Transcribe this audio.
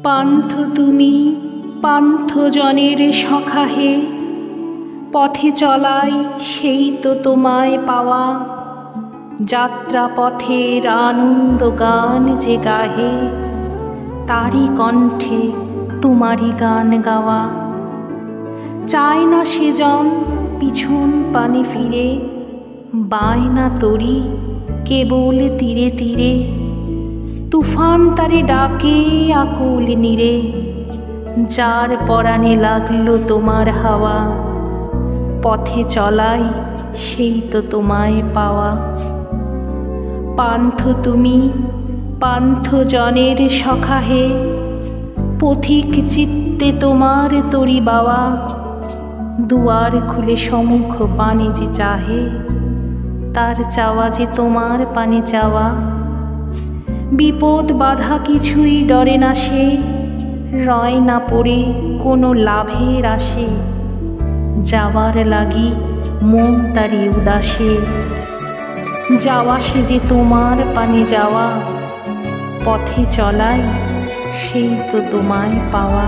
পান্থ তুমি পান্থ জনের সখা হে, পথে চলাই সেই তো তোমায় পাওয়া। যাত্রা পথের আনন্দ গান যে গাহে, তারই কণ্ঠে তোমারই গান গাওয়া। চায় না সেজন পিছন পানে ফিরে, বায় না তরি কেবল তীরে তীরে। তুফান তারে ডাকে আকুল নীরে, যার পরাণে লাগলো তোমার হাওয়া। পথে চলাই সেই তো তোমায় পাওয়া। পান্থ তুমি পান্থ জনের সখা হে, পথিক চিত্তে তোমার তরি বাওয়া। দুয়ার খুলে সম্মুখ পানে যে চাহে, তার চাওয়া যে তোমার পানে চাওয়া। বিপদ বাধা কিছুই ডরে না সে, রয় না পড়ে কোনো লাভের আশে। যাওয়ার লাগি মন তারি উদাসে, যাওয়া সে যে তোমার পানে যাওয়া। পথে চলাই সেই তো তোমায় পাওয়া।